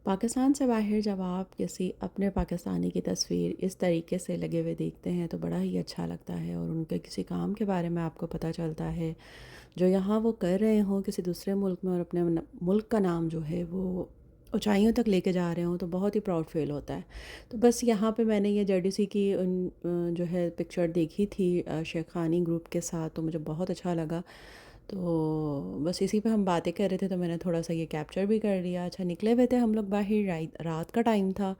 پاکستان سے باہر جب آپ کسی اپنے پاکستانی کی تصویر اس طریقے سے لگے ہوئے دیکھتے ہیں تو بڑا ہی اچھا لگتا ہے، اور ان کے کسی کام کے بارے میں آپ کو پتہ چلتا ہے جو یہاں وہ کر رہے ہوں کسی دوسرے ملک میں، اور اپنے ملک کا نام جو ہے وہ اونچائیوں تک لے کے جا رہے ہوں تو بہت ہی پراؤڈ فیل ہوتا ہے۔ تو بس یہاں پہ میں نے یہ JDC کی جو ہے پکچر دیکھی تھی شیخ خانی گروپ کے ساتھ، تو مجھے بہت اچھا لگا۔ تو بس اسی پہ ہم باتیں کر رہے تھے تو میں نے تھوڑا سا یہ کیپچر بھی کر لیا۔ اچھا، نکلے ہوئے تھے ہم لوگ باہر، رات کا ٹائم تھا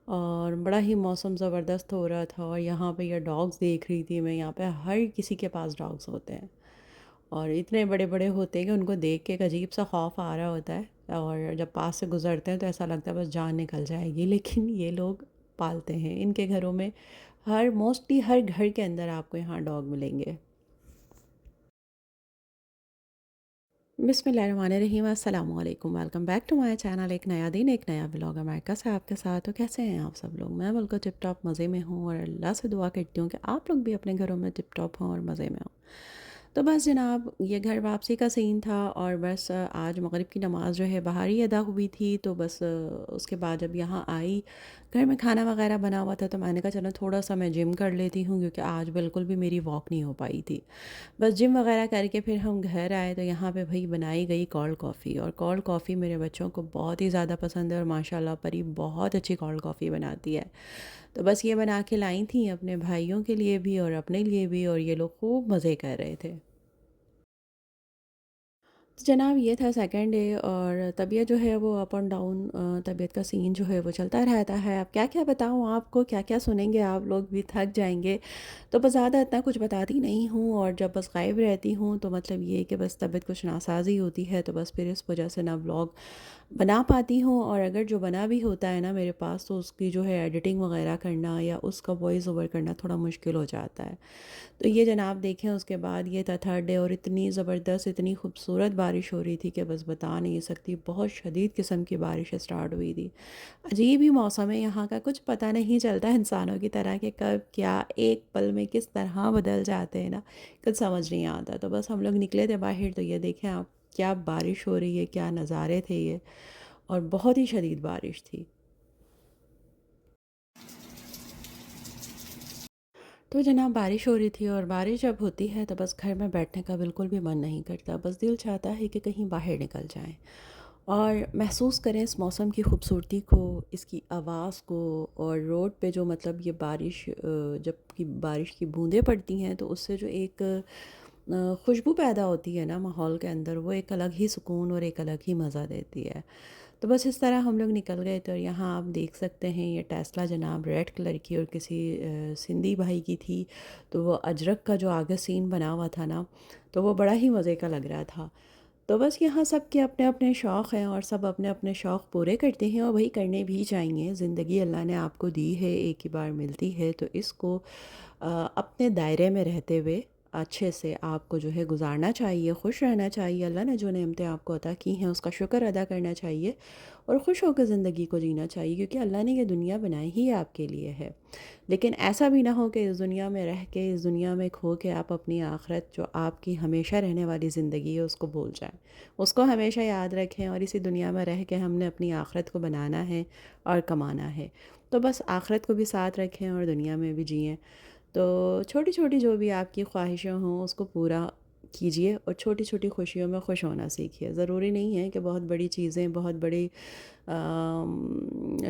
اور بڑا ہی موسم زبردست ہو رہا تھا، اور یہاں پہ یہ ڈاگز دیکھ رہی تھی میں، یہاں پہ ہر کسی کے پاس ڈاگز ہوتے ہیں اور اتنے بڑے بڑے ہوتے ہیں کہ ان کو دیکھ کے ایک عجیب سا خوف آ رہا ہوتا ہے، اور جب پاس سے گزرتے ہیں تو ایسا لگتا ہے بس جان نکل جائے گی، لیکن یہ لوگ پالتے ہیں ان کے گھروں میں۔ موسٹلی ہر گھر کے اندر آپ کو یہاں ڈاگ ملیں گے۔ بسم اللہ الرحمن الرحیم، السلام علیکم، welcome back to my channel. ایک نیا دن، ایک نیا ولاگ امریکہ سے آپ کے ساتھ۔ تو کیسے ہیں آپ سب لوگ؟ میں بالکل ٹپ ٹاپ مزے میں ہوں، اور اللہ سے دعا کرتی ہوں کہ آپ لوگ بھی اپنے گھروں میں ٹپ ٹاپ ہوں اور مزے میں ہوں۔ تو بس جناب، یہ گھر واپسی کا سین تھا، اور بس آج مغرب کی نماز جو ہے باہر ہی ادا ہوئی تھی، تو بس اس کے بعد جب یہاں آئی، گھر میں کھانا وغیرہ بنا ہوا تھا تو میں نے کہا چلو تھوڑا سا میں جم کر لیتی ہوں، کیونکہ آج بالکل بھی میری واک نہیں ہو پائی تھی۔ بس جم وغیرہ کر کے پھر ہم گھر آئے تو یہاں پہ بھائی بنائی گئی کولڈ کافی، اور کولڈ کافی میرے بچوں کو بہت ہی زیادہ پسند ہے، اور ماشاءاللہ پری بہت اچھی کولڈ کافی بناتی ہے۔ تو بس یہ بنا کے لائی تھیں اپنے بھائیوں کے لیے بھی اور اپنے لیے بھی، اور یہ لوگ خوب مزے کر رہے تھے۔ تو جناب یہ تھا سیکنڈ ڈے، اور طبیعت جو ہے وہ اپ اینڈ ڈاؤن، طبیعت کا سین جو ہے وہ چلتا رہتا ہے۔ اب کیا کیا بتاؤں آپ کو، کیا کیا سنیں گے آپ لوگ بھی تھک جائیں گے، تو بس زیادہ اتنا کچھ بتاتی نہیں ہوں، اور جب بس غائب رہتی ہوں تو مطلب یہ کہ بس طبیعت کچھ ناسازی ہوتی ہے، تو بس پھر اس وجہ سے نہ بلاگ بنا پاتی ہوں، اور اگر جو بنا بھی ہوتا ہے نا میرے پاس تو اس کی جو ہے ایڈیٹنگ وغیرہ کرنا یا اس کا وائس اوور کرنا تھوڑا مشکل ہو جاتا ہے۔ تو یہ جناب دیکھیں، اس کے بعد یہ تھا تھرڈ ڈے، اور اتنی زبردست اتنی خوبصورت بارش ہو رہی تھی کہ بس بتا نہیں سکتی، بہت شدید قسم کی بارش اسٹارٹ ہوئی تھی۔ عجیب ہی موسم ہے یہاں کا، کچھ پتہ نہیں چلتا انسانوں کی طرح کہ کب کیا ایک پل میں کس طرح بدل جاتے ہیں نا، کچھ سمجھ نہیں آتا۔ تو بس ہم لوگ نکلے تھے باہر تو یہ دیکھیں آپ، کیا بارش ہو رہی ہے، کیا نظارے تھے یہ، اور بہت ہی شدید بارش تھی۔ تو جناب بارش ہو رہی تھی، اور بارش جب ہوتی ہے تو بس گھر میں بیٹھنے کا بالکل بھی من نہیں کرتا، بس دل چاہتا ہے کہ کہیں باہر نکل جائیں اور محسوس کریں اس موسم کی خوبصورتی کو، اس کی آواز کو، اور روڈ پہ جو مطلب یہ بارش جب کی بارش کی بوندیں پڑتی ہیں تو اس سے جو ایک خوشبو پیدا ہوتی ہے نا ماحول کے اندر، وہ ایک الگ ہی سکون اور ایک الگ ہی مزہ دیتی ہے۔ تو بس اس طرح ہم لوگ نکل گئے تھے، اور یہاں آپ دیکھ سکتے ہیں یہ ٹیسلا جناب ریڈ کلر کی اور کسی سندھی بھائی کی تھی، تو وہ اجرک کا جو آگے سین بنا ہوا تھا نا، تو وہ بڑا ہی مزے کا لگ رہا تھا۔ تو بس یہاں سب کے اپنے اپنے شوق ہیں، اور سب اپنے اپنے شوق پورے کرتے ہیں، اور وہی کرنے بھی چاہیے۔ زندگی اللہ نے آپ کو دی ہے، ایک ہی بار ملتی ہے، تو اس کو اپنے دائرے میں رہتے ہوئے اچھے سے آپ کو جو ہے گزارنا چاہیے، خوش رہنا چاہیے۔ اللہ نے جو نعمتیں آپ کو عطا کی ہیں اس کا شکر ادا کرنا چاہیے، اور خوش ہو کے زندگی کو جینا چاہیے، کیونکہ اللہ نے یہ دنیا بنائی ہی آپ کے لیے ہے۔ لیکن ایسا بھی نہ ہو کہ اس دنیا میں رہ کے، اس دنیا میں کھو کے آپ اپنی آخرت جو آپ کی ہمیشہ رہنے والی زندگی ہے اس کو بھول جائیں۔ اس کو ہمیشہ یاد رکھیں، اور اسی دنیا میں رہ کے ہم نے اپنی آخرت کو بنانا ہے اور کمانا ہے، تو بس آخرت کو بھی ساتھ رکھیں اور دنیا میں بھی جئیں۔ تو چھوٹی چھوٹی جو بھی آپ کی خواہشیں ہوں اس کو پورا کیجئے، اور چھوٹی چھوٹی خوشیوں میں خوش ہونا سیکھیے۔ ضروری نہیں ہے کہ بہت بڑی چیزیں، بہت بڑی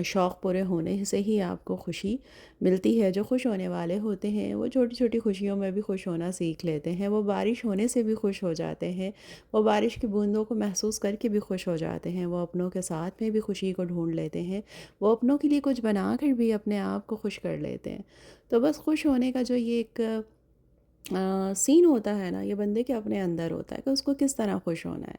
شوق پورے ہونے سے ہی آپ کو خوشی ملتی ہے۔ جو خوش ہونے والے ہوتے ہیں وہ چھوٹی چھوٹی خوشیوں میں بھی خوش ہونا سیکھ لیتے ہیں، وہ بارش ہونے سے بھی خوش ہو جاتے ہیں، وہ بارش کی بوندوں کو محسوس کر کے بھی خوش ہو جاتے ہیں، وہ اپنوں کے ساتھ میں بھی خوشی کو ڈھونڈ لیتے ہیں، وہ اپنوں کے لیے کچھ بنا کر بھی اپنے آپ کو خوش کر لیتے ہیں۔ تو بس خوش ہونے کا جو یہ ایک سین ہوتا ہے نا، یہ بندے کے اپنے اندر ہوتا ہے کہ اس کو کس طرح خوش ہونا ہے،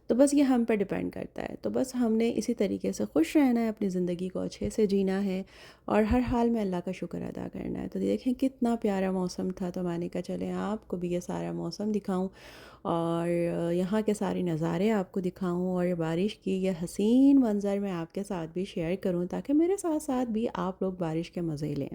تو بس یہ ہم پہ ڈیپینڈ کرتا ہے۔ تو بس ہم نے اسی طریقے سے خوش رہنا ہے، اپنی زندگی کو اچھے سے جینا ہے، اور ہر حال میں اللہ کا شکر ادا کرنا ہے۔ تو دیکھیں کتنا پیارا موسم تھا، تو میں نے کہا چلیں آپ کو بھی یہ سارا موسم دکھاؤں، اور یہاں کے سارے نظارے آپ کو دکھاؤں، اور بارش کی یہ حسین منظر میں آپ کے ساتھ بھی شیئر کروں، تاکہ میرے ساتھ ساتھ بھی آپ لوگ بارش کے مزے لیں۔